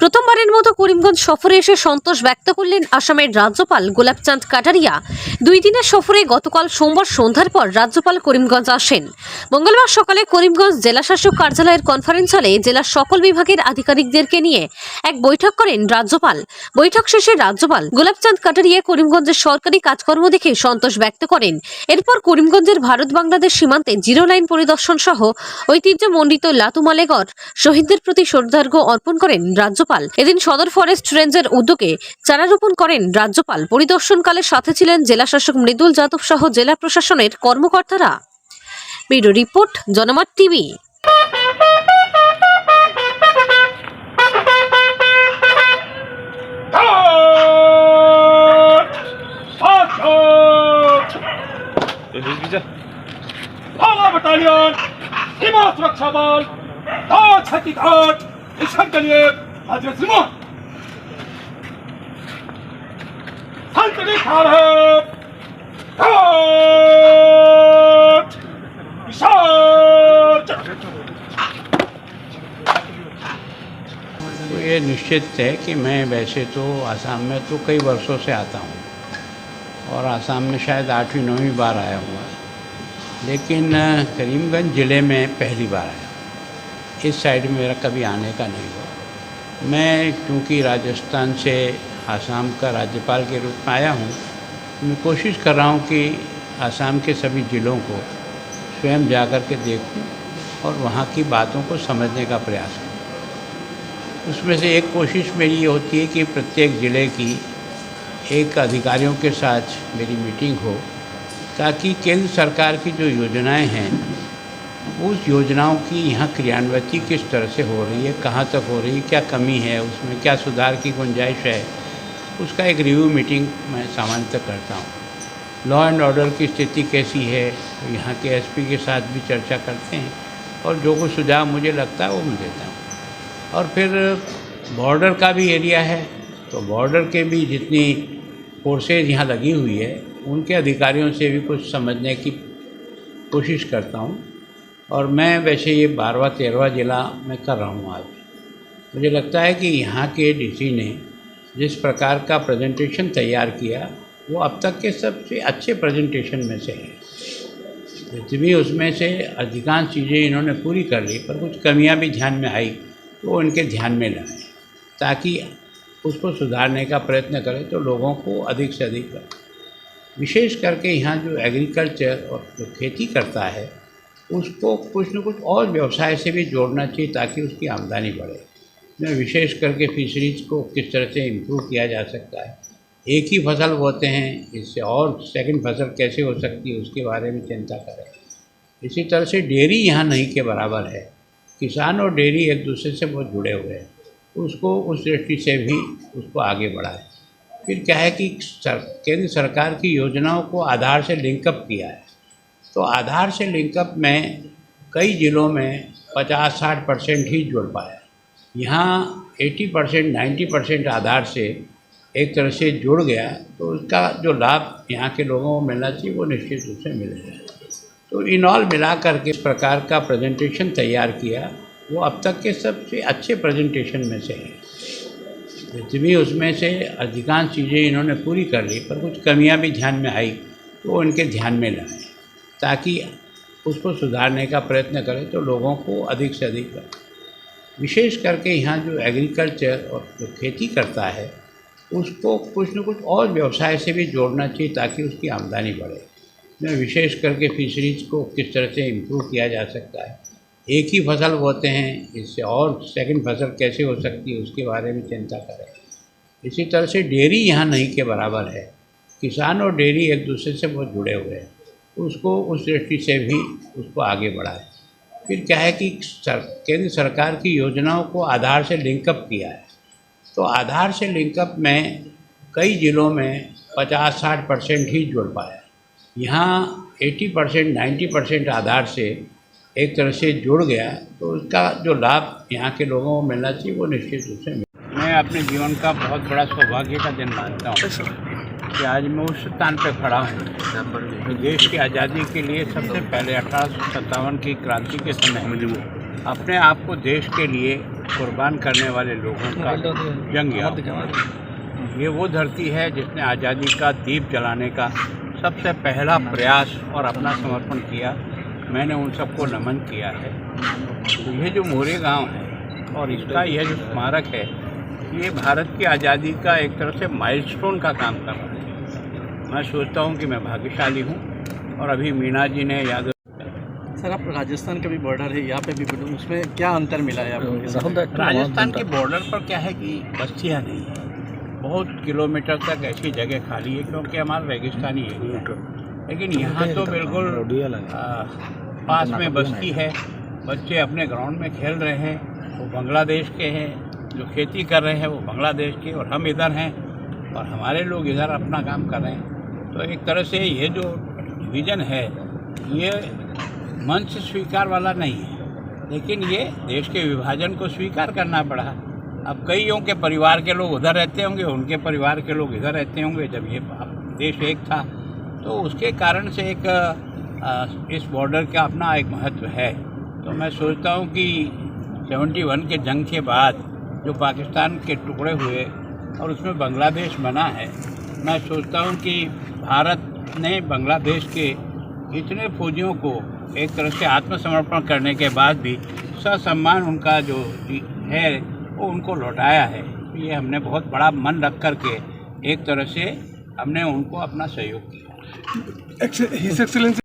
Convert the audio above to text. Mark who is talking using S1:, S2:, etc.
S1: প্রথমবারের মতো করিমগঞ্জ সফরে এসে সন্তোষ ব্যক্ত করলেন আসামের রাজ্যপাল গোলাপচাঁদ কাটারিয়া। 2 দিনের সফরে গতকাল সোমবার সন্ধ্যার পর রাজ্যপাল করিমগঞ্জ আসেন। মঙ্গলবার সকালে করিমগঞ্জ জেলা শাসক কার্যালয়ের কনফারেন্স হলে জেলার সকল বিভাগের আধিকারিকদেরকে নিয়ে এক বৈঠক করেন রাজ্যপাল। বৈঠক শেষে রাজ্যপাল গোলাপচাঁদ কাটারিয়া করিমগঞ্জের সরকারি কাজকর্ম দেখে সন্তোষ ব্যক্ত করেন। এরপর করিমগঞ্জের ভারত বাংলাদেশ সীমান্তে জিরো লাইন পরিদর্শন সহ ঐতিহ্যমণ্ডিত লাতুমালেগড় শহীদদের প্রতি শ্রদ্ধার্ঘ্য অর্পণ করেন রাজ্যপাল। এদিন সদর ফরেস্ট রেঞ্জের উদ্যোগে চারা রোপণ করেন রাজ্যপাল। পরিদর্শনকালে সাথে ছিলেন জেলা শাসক মৃদুল যাদব সহ জেলা প্রশাসনের কর্মকর্তারা। ব্যুরো রিপোর্ট, জনমত টিভি।
S2: बटालियन सीमा सुरक्षा बल घाट मिशन के लिए हाजिर जिम्मा संतरी खार है घाट विशाल।
S3: तो ये निश्चित है कि मैं वैसे तो आसाम में तो कई वर्षों से आता हूँ और आसाम में शायद 8वीं-9वीं बार आया हुआ, लेकिन करीमगंज ज़िले में पहली बार आया। इस साइड में मेरा कभी आने का नहीं हुआ। मैं क्योंकि राजस्थान से आसाम का राज्यपाल के रूप में आया हूँ, मैं कोशिश कर रहा हूँ कि आसाम के सभी ज़िलों को स्वयं जा कर के देखूँ और वहाँ की बातों को समझने का प्रयास करूँ। उसमें से एक कोशिश मेरी ये होती है कि प्रत्येक ज़िले की एक अधिकारियों के साथ मेरी मीटिंग हो, ताकि केंद्र सरकार की जो योजनाएं हैं उस योजनाओं की यहाँ क्रियान्विति किस तरह से हो रही है, कहाँ तक हो रही है, क्या कमी है, उसमें क्या सुधार की गुंजाइश है, उसका एक रिव्यू मीटिंग मैं सामान्यतः करता हूँ। लॉ एंड ऑर्डर की स्थिति कैसी है, तो यहाँ के एसपी के साथ भी चर्चा करते हैं और जो कुछ सुझाव मुझे लगता है वो मैं देता हूँ। और फिर बॉर्डर का भी एरिया है, तो बॉर्डर के भी जितनी फोर्सेज यहाँ लगी हुई है उनके अधिकारियों से भी कुछ समझने की कोशिश करता हूँ। और मैं वैसे ये 12वां-13वां ज़िला मैं कर रहा हूँ आज। मुझे लगता है कि यहाँ के डीसी ने जिस प्रकार का प्रेजेंटेशन तैयार किया वो अब तक के सबसे अच्छे प्रेजेंटेशन में से है। जितनी उसमें से अधिकांश चीज़ें इन्होंने पूरी कर ली, पर कुछ कमियाँ भी ध्यान में आई तो इनके ध्यान में लाएँ, ताकि उसको सुधारने का प्रयत्न करें तो लोगों को अधिक से अधिक, विशेष करके यहाँ जो एग्रीकल्चर और जो खेती करता है उसको कुछ न कुछ और व्यवसाय से भी जोड़ना चाहिए, ताकि उसकी आमदनी बढ़े। मैं विशेष करके फिशरीज को किस तरह से इम्प्रूव किया जा सकता है, एक ही फसल बोते हैं, इससे और सेकंड फसल कैसे हो सकती है उसके बारे में चिंता करें। इसी तरह से डेयरी यहाँ नहीं के बराबर है, किसान और डेयरी एक दूसरे से बहुत जुड़े हुए हैं, उसको उस दृष्टि से भी उसको आगे बढ़ाएं। फिर क्या है कि केंद्र सरकार की योजनाओं को आधार से लिंकअप किया है, तो आधार से लिंकअप में कई ज़िलों में 50-60% ही जुड़ पाया। यहाँ 80% 90% आधार से एक तरह से जुड़ गया, तो उसका जो लाभ यहाँ के लोगों को मिलना चाहिए वो निश्चित रूप से मिलेगा। तो इन ऑल मिला करके इस प्रकार का प्रेजेंटेशन तैयार किया वो अब तक के सबसे अच्छे प्रेजेंटेशन में से है। जितनी उसमें से अधिकांश चीज़ें इन्होंने पूरी कर ली, पर कुछ कमियां भी ध्यान में आई तो उनके ध्यान में लाएँ, ताकि उसको सुधारने का प्रयत्न करें तो लोगों को अधिक से अधिक, विशेष करके यहाँ जो एग्रीकल्चर और जो खेती करता है उसको कुछ न कुछ और व्यवसाय से भी जोड़ना चाहिए, ताकि उसकी आमदनी बढ़े। मैं विशेष करके फिशरीज को किस तरह से इम्प्रूव किया जा सकता है, एक ही फसल बोते हैं, इससे और सेकंड फसल कैसे हो सकती है उसके बारे में चिंता करें। इसी तरह से डेयरी यहाँ नहीं के बराबर है, किसान और डेयरी एक दूसरे से बहुत जुड़े हुए हैं, उसको उस दृष्टि से भी उसको आगे बढ़ाएं। फिर क्या है कि केंद्र सरकार की योजनाओं को आधार से लिंकअप किया है, तो आधार से लिंकअप में कई ज़िलों में 50-60% ही जुड़ पाया। यहाँ 80% 90% आधार से एक तरह से जुड़ गया, तो उसका जो लाभ यहाँ के लोगों को मिलना चाहिए वो निश्चित रूप से मिले। मैं अपने जीवन का बहुत बड़ा सौभाग्य का दिन मानता हूँ कि आज मैं उस स्थान पर खड़ा हूँ जो देश की आज़ादी के लिए सबसे पहले 1857 की क्रांति के समय अपने आप को देश के लिए कुर्बान करने वाले लोगों का जंग याद। ये वो धरती है जिसने आज़ादी का दीप जलाने का सबसे पहला प्रयास और अपना समर्पण किया। मैंने उन सबको नमन किया है। ये जो मोरे गांव है और इसका यह जो स्मारक है, ये भारत की आज़ादी का एक तरह से माइलस्टोन का काम कर रहा है। मैं सोचता हूँ कि मैं भाग्यशाली हूँ। और अभी मीना जी ने याद,
S4: सर आप राजस्थान का भी बॉर्डर है, यहाँ पे भी उसमें क्या अंतर मिला है आपको?
S3: राजस्थान के बॉर्डर पर क्या है कि बस्तियाँ नहीं है, बहुत किलोमीटर तक ऐसी जगह खाली है क्योंकि हमारा रेगिस्तानी एरिया है। लेकिन यहाँ तो बिल्कुल पास में बस्ती है, बच्चे अपने ग्राउंड में खेल रहे हैं, वो बांग्लादेश के हैं, जो खेती कर रहे हैं वो बांग्लादेश के, और हम इधर हैं और हमारे लोग इधर अपना काम कर रहे हैं। तो एक तरह से ये जो डिवीज़न है ये मन से स्वीकार वाला नहीं है, लेकिन ये देश के विभाजन को स्वीकार करना पड़ा। अब कईयों के परिवार के लोग उधर रहते होंगे, उनके परिवार के लोग इधर रहते होंगे। जब ये देश एक था तो उसके कारण से एक इस बॉर्डर का अपना एक महत्व है। तो मैं सोचता हूँ कि 71 के जंग के बाद जो पाकिस्तान के टुकड़े हुए और उसमें बांग्लादेश बना है, मैं सोचता हूँ कि भारत ने बांग्लादेश के इतने फौजियों को एक तरह से आत्मसमर्पण करने के बाद भी ससम्मान उनका जो है वो उनको लौटाया है। ये हमने बहुत बड़ा मन रख करके एक तरह से हमने उनको अपना सहयोग किया।
S2: His excellency